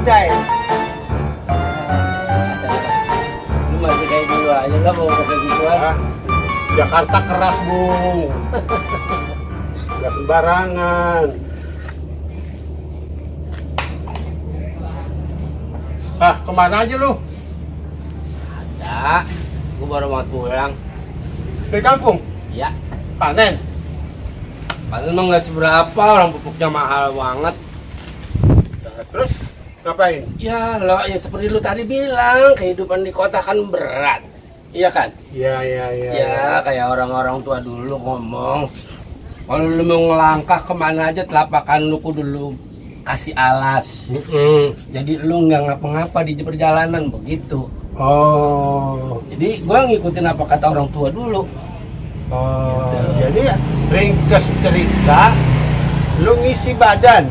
ngerjain. Lu masih kayak dulu aja nggak mau kayak gituan. Jakarta keras, Bung. Gak sembarangan. Kemana aja lu? Ya, gua baru mau pulang. Dari kampung? Ya, Panen? paling emang nggak seberapa, orang pupuknya mahal banget. Terus ngapain? Ya, lo yang seperti lu tadi bilang, kehidupan di kota kan berat. Iya kan? Iya. Ya, kayak orang-orang tua dulu ngomong, kalau lu mau ngelangkah kemana aja telapakan lu kudu lu kasih alas. Jadi lu nggak ngapa-ngapa di perjalanan begitu. Oh. Jadi gua ngikutin apa kata orang tua dulu. Oh. Jadi ringkas cerita, lu ngisi badan.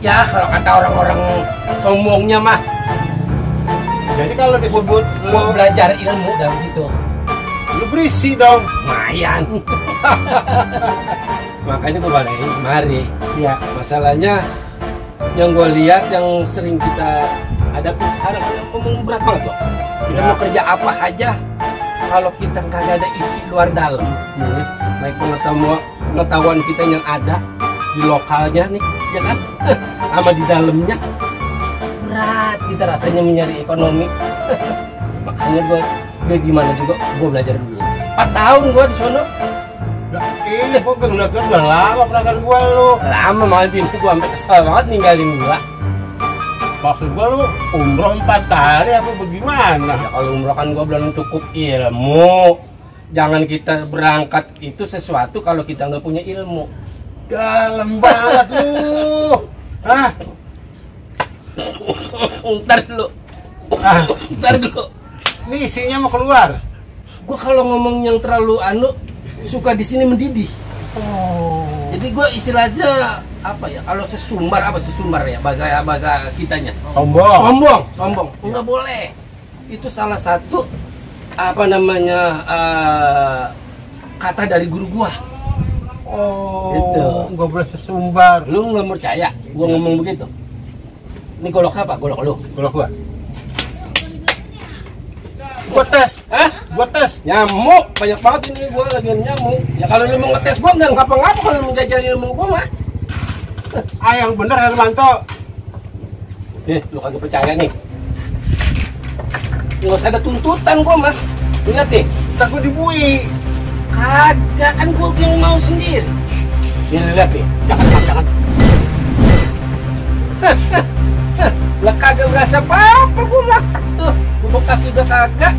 Ya, kalau kata orang-orang sombongnya mah, Jadi kalau disebut lu belajar ilmu dan begitu. lu berisi dong. Lumayan. Makanya gue balik kemari. Iya. Masalahnya yang gue lihat yang sering kita hadapi sekarang ngomong berat banget loh. Kita Ya. mau kerja apa aja, kalau kita nggak ada isi luar dalam, baik pengetahuan kita yang ada di lokalnya nih, ya kan, sama di dalamnya, berat kita rasanya mencari ekonomi. Makanya gue gimana juga gue belajar dulu. 4 tahun gue di sono. Ini kok udah lama perasaan gua lu. Lama malah bini gue sampai kesel banget ninggalin gue. Maksud gua lu umroh 4 kali apa bagaimana? Ya kalau umroh kan gue belum cukup ilmu. Jangan kita berangkat itu sesuatu kalau kita nggak punya ilmu. Dalam banget lu. Hah? Ntar dulu. Ntar dulu. Ini isinya mau keluar. Gue kalau ngomong yang terlalu suka di sini mendidih. Oh. Jadi gue istilahnya apa ya? Kalau sesumbar apa sesumbar ya bahasa kitanya. Sombong. Enggak boleh. Itu salah satu apa namanya kata dari guru gua. Oh. Gitu. Nggak boleh sesumbar. Lu nggak percaya? Gua ngomong begitu. Ini golok apa? Golok lu. Kalau gua. Gua tes. Hah? Gua tes. Nyamuk, banyak banget ini gua lagi nyamuk. Ya kalau lu mau ngetes gua nggak ngapa-ngapa kalau lu menjajal ilmu gua mah. Yang bener Hermanto. Nih, lu kagak percaya nih. Nggak usah ada tuntutan gua mah. Lihat nih. Ntar gua dibui. Kagak, kan gua yang mau sendiri. Nih lihat nih. Jangan. Lah kagak berasa apa-apa gua mah. Tuh, gua bekas juga kagak.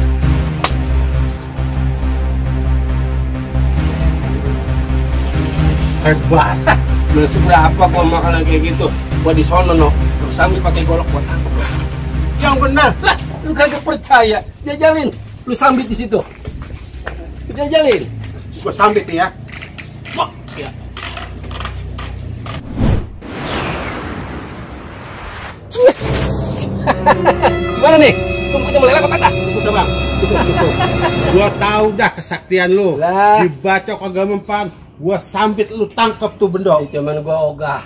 Hebat. Belum seberapa gua makanan kayak gitu. Gua di sono no. Terus sambil pakai golok buat tangkap. Yang bener. Lah, lu kagak percaya. Jajalin. Lu sambit di situ. Jajalin. Gua sambit nih ya. Wah, ya. Cus. Gimana nih? Kumpulnya meleleh apa patah? Udah bang. Cukup. Gua tahu dah kesaktian lu. Lah. Dibacok kagak mempan. Gua sambit lu tangkep tuh bendo. Cuman gua ogah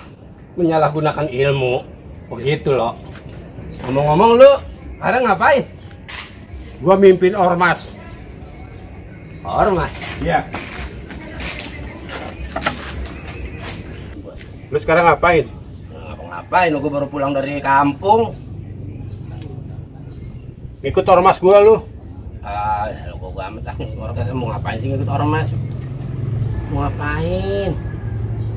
menyalahgunakan ilmu. Begitu loh. Ngomong-ngomong lu, sekarang ngapain? Gua mimpin ormas. Ormas. Iya. Lu sekarang ngapain? Ngapain? Gua baru pulang dari kampung. Ikut ormas gua lu. Gua amat ah. Ormas mau ngapain sih ikut ormas? Mau ngapain?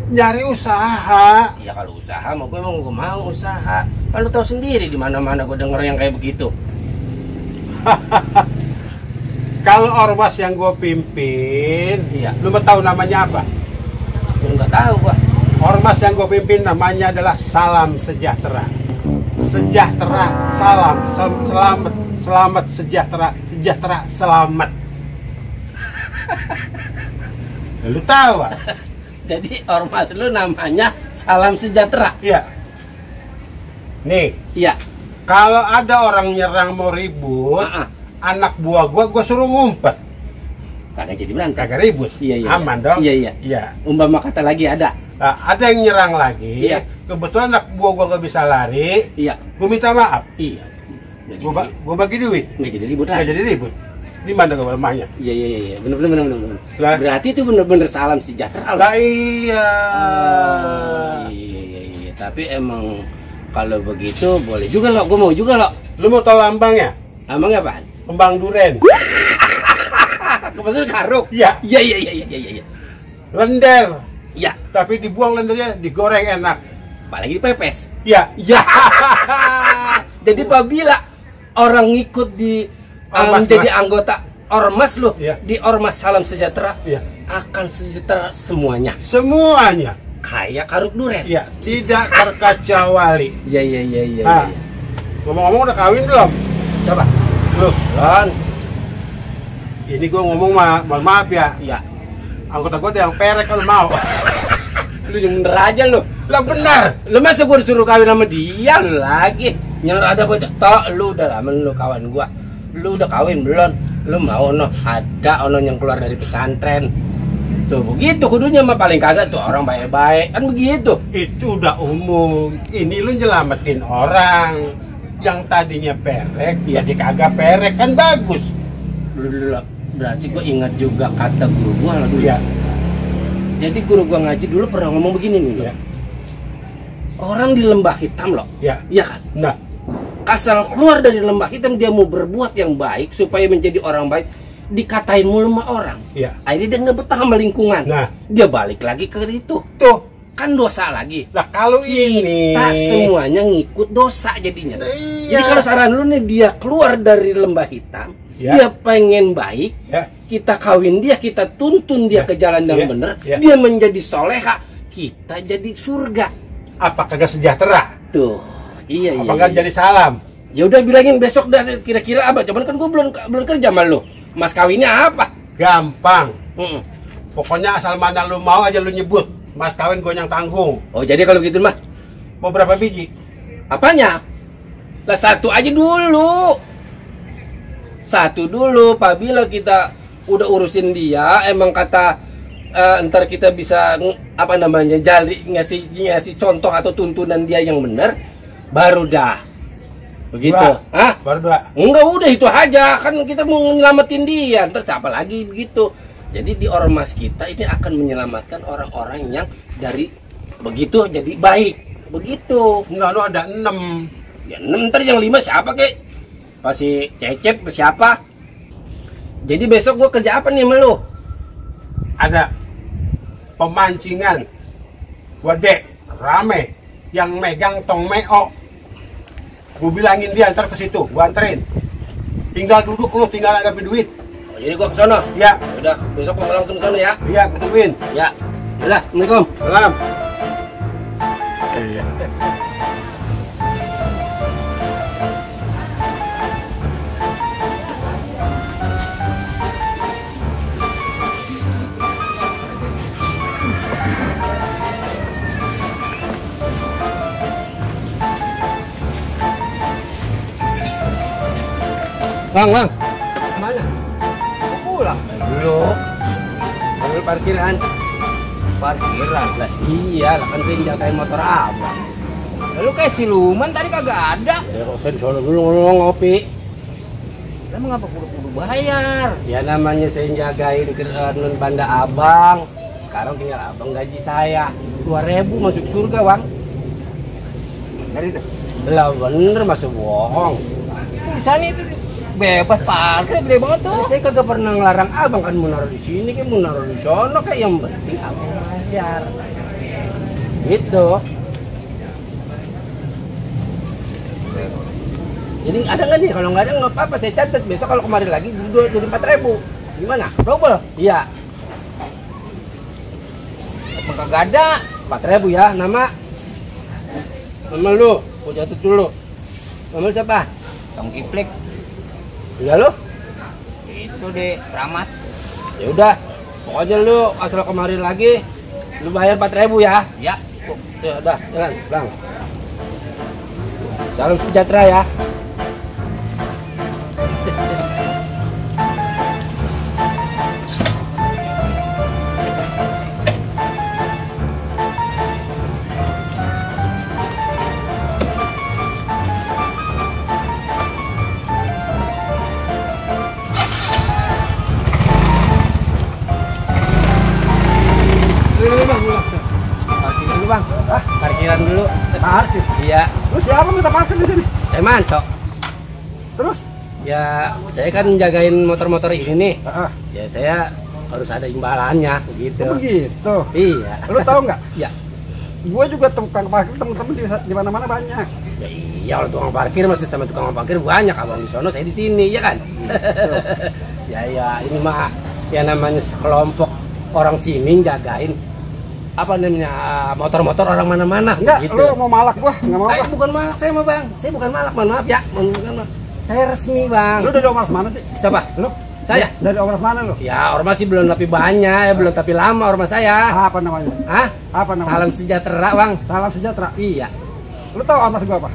Nyari usaha. Ya kalau usaha mau gue emang gue mau usaha. Kalau tahu sendiri di mana-mana gue denger yang kayak begitu. Kalau ormas yang gua pimpin, Iya. lu mau tahu namanya apa? Gue nggak tahu gua. Ormas yang gua pimpin namanya adalah Salam Sejahtera. Sejahtera, salam, selamat sejahtera, selamat. Lu tahu, Pak? Jadi ormas lu namanya Salam sejahtera. Iya. Nih, Iya. kalau ada orang nyerang mau ribut, anak buah gua suruh ngumpet. Kagak jadi berantem. Kagak ribut. Iya. Aman dong. Iya. Umpama kata lagi ada. Nah, ada yang nyerang lagi. Iya. Kebetulan anak buah gua gak bisa lari. Iya. Gua minta maaf. Iya. Gua bagi duit. Nggak jadi ribut Nggak lagi. jadi ribut. Di mana gua lemahnya? Iya. Bener. Lah. Berarti itu bener-bener salam sejahtera. Lah iya. Iya. Tapi emang kalau begitu boleh juga lo. Gue mau juga lo. Lu mau tau lambangnya? Emangnya apaan? Kembang duren. Maksudnya karung? Iya. Iya. Lender. Iya. Tapi dibuang lendernya, digoreng enak. Apalagi pepes. Iya. Ya. Jadi apabila orang ngikut di Ormas, jadi anggota ormas lo, Iya. di ormas salam sejahtera, Iya. akan sejahtera semuanya. Semuanya. Kayak karuk duren. Iya, tidak terkecuali. Iya. Nah, ngomong-ngomong udah kawin belum? Coba. Lu, Lon. ini gua ngomong mohon maaf ya. Iya. Anggota gua ada yang perek kalau mau. Lu yang bener aja lu. Lah benar. Lu masa gua disuruh kawin sama dia lu lagi? Yang ada bocah tok lu udah lama lu kawan gua. Lu udah kawin belum? Lu mau ada yang keluar dari pesantren. Tuh begitu kudunya mah paling kagak tuh orang baik-baik kan begitu. Itu udah umum. Ini lu nyelamatin orang yang tadinya perek jadi kagak perek kan bagus. Dulu berarti gua ingat juga kata guru gua lah dulu. Iya. Jadi guru gua ngaji dulu pernah ngomong begini nih. Iya. Orang di lembah hitam loh. Iya. Iya kan? Nah, Asal keluar dari lembah hitam dia mau berbuat yang baik supaya menjadi orang baik, dikatain mulu sama orang. iya. Akhirnya dia nggak betah sama lingkungan. Nah, Dia balik lagi ke itu. tuh. Kan dosa lagi. Lah kalau ini Tak semuanya ngikut dosa jadinya. Iya. Jadi kalau saran lu nih dia keluar dari lembah hitam, Ya. dia pengen baik, Ya. kita kawin dia, kita tuntun dia Ya. ke jalan yang Ya. benar, Ya. dia menjadi soleha, kita jadi surga. apa kagak sejahtera? Tuh. Iya. Apa kagak jadi salam? Ya udah bilangin besok dan kira-kira apa? Cuman kan gue belum kerja sama lu. Mas kawinnya apa? Gampang. Mm-mm. Pokoknya asal mana lu mau aja lu nyebut. Mas kawin gue yang tanggung. Oh jadi kalau gitu mah Mau berapa biji? apanya? Lah satu aja dulu. Satu dulu. Apabila kita udah urusin dia, emang kata ntar kita bisa apa namanya ngasih contoh atau tuntunan dia yang benar, baru dah. Begitu. Dua. Hah? Baru dua. Enggak udah itu aja kan kita mau nyelamatin dia. Ntar siapa lagi begitu. Jadi di ormas kita ini akan menyelamatkan orang-orang yang dari begitu jadi baik. Begitu. Enggak, lu ada 6. Ya 6 ntar yang 5 siapa kek? Pasti Cecep siapa? Jadi besok gua kerja apa nih sama lu? Ada pemancingan. Gede, rame. Yang megang tong meo. Gue bilangin dia ntar ke situ, gua anterin. Tinggal duduk lu, tinggal ngadepin duit. Oh, jadi gua ke sono. Ya, Udah, besok gua langsung ke sono ya. iya, kutuin. Ya. Udah, Assalamualaikum. Salam. Iya. Bang. Mana? Mau pulang. Dulu. Ambil parkiran. Parkiran lah. Iya, lah kan saya jagain motor abang. Lalu kayak siluman tadi kagak ada. Ya kok saya di sono dulu ngopi. Emang ngapa kudu bayar? Ya namanya saya jagain kerjaan banda abang. Sekarang tinggal abang gaji saya 2.000 masuk surga, Bang. Dari itu. Lah bener masa bohong. Di sana itu bebas parkir gede banget tuh. Saya kagak pernah ngelarang abang kan mau naruh di sini kayak mau naruh di sono kayak yang penting abang ngajar. Gitu. Jadi ada nggak nih? Kalau nggak ada nggak apa-apa, saya catat besok kalau kemarin lagi jadi 4.000. Gimana? Double? Iya. Apa kagak ada? 4.000 ya, nama lu, gua catat dulu. Nama lu siapa? Tong Kiplek. Iya lu? Itu deh, Ramat. Ya udah, pokoknya lu asal kemarin lagi, lu bayar 4.000 ya. Ya. Ya udah, jalan, Bang. Salam sejahtera ya. Parkir dulu bang, parkiran dulu. Parkir? Iya. Lu siapa minta parkir di sini? Saya Manco. Terus? Ya, saya kan jagain motor-motor ini nih. Ah, Ya saya harus ada imbalannya, gitu. begitu. Iya. Lu tahu nggak? Ya, Gue juga tukang parkir, temen-temen di mana-mana banyak. ya iya kalau tukang parkir masih sama tukang parkir banyak, abang di sono, saya di sini, ya kan? Ya ini mah ya namanya sekelompok orang sini jagain apa namanya motor-motor orang mana-mana. Enggak, gitu. lu mau malak gua? Nggak mau Saya apa? bukan malak, saya mah bang, saya bukan malak, mohon maaf ya, bukan malak. Saya resmi bang. Lu dari ormas mana sih? Siapa? Lu? Saya? Dari ormas mana lu? Ya ormas sih belum tapi banyak, ya belum tapi lama ormas saya. Apa namanya? Hah? Apa namanya? Salam sejahtera bang. Salam sejahtera. Iya. Lu tahu ormas gua apa?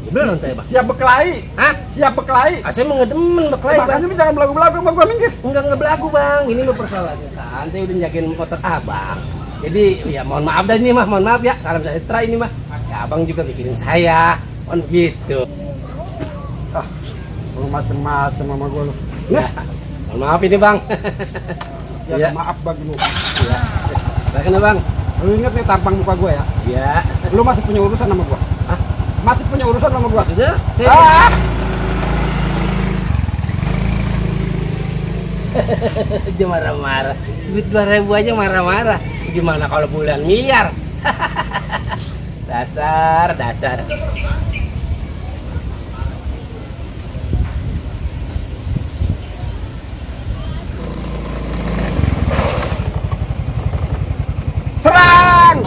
Belum saya bang. Siap berkelahi. Hah? Siap berkelahi. Saya mau ngedemen berkelahi bang. Makanya lu jangan belagu-belagu sama gua, minggir. Enggak belagu bang, ini mah persoalannya kan. Saya udah jagain motor abang. Jadi ya mohon maaf dah ini mah, mohon maaf ya. Salam sejahtera ini mah. Ya abang juga bikinin saya. Mohon gitu. Ah, lu macem-macem sama gua lu. Ya. Mohon maaf ini bang. Ya, Iya. maaf bagi lu. Ya. Silakan ya bang. Lu inget nih tampang muka gua ya. Ya. Lu masih punya urusan sama gua. Hah? Masih punya urusan sama gua. Sudah. Saya... Ah! Dia marah-marah. Duit 2.000 aja marah-marah. Gimana kalau bulan miliar? dasar. Serang!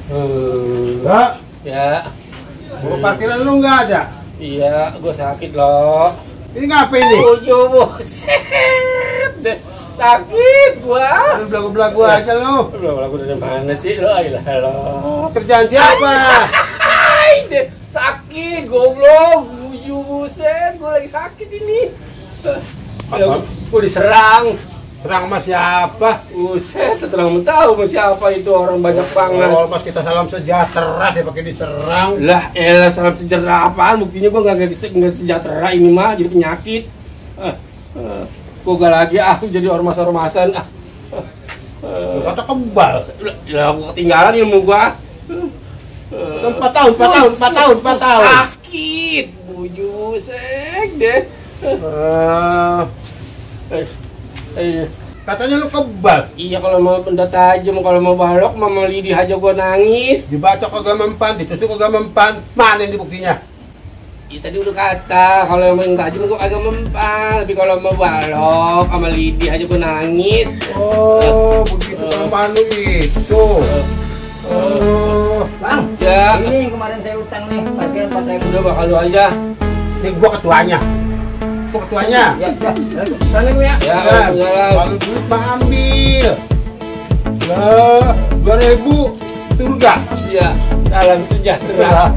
Enggak, Ya, buku parkiran lu nggak ada. iya, gue sakit loh. Ini ngapain nih? Ujung buset deh. Sakit gua. Lu belagu-belagu aja lu. Lo lagu dari mana sih lo? Ayolah lo. Kerjaan siapa? Hai deh, sakit goblok. Ujung buset, gue lagi sakit ini. Apa? Gue diserang. Serang sama siapa? Buset, terserang tahu sama siapa itu orang banyak banget. Oh, pas kita salam sejahtera sih pakai diserang. Lah, elah salam sejahtera apaan? Buktinya gua nggak sejahtera ini mah, jadi penyakit. Gua gak lagi jadi ormas-ormasan. Lu kata kebal. Lah, gua ketinggalan ilmu gua. 4 tahun. Sakit, bujusek deh. Katanya lu kebal. Iya kalau mau benda tajam, kalau mau balok, mama lidi aja gua nangis. Dibacok kagak mempan, ditusuk kagak mempan. Mana ini buktinya? Iya tadi udah kata kalau yang main tajam gua agak mempan, tapi kalau mau balok sama lidi aja gua nangis. Oh, begitu kelemahan lu itu. Oh, Bang, Ya, ini yang kemarin saya utang nih, parkiran 4.000. udah bakal lu aja. ini gua ketuanya. Gua ketuanya. Ya, sana gue ya. Ya, Kalau duit mah ambil. Lah, 2.000 surga. Iya, salam sejahtera.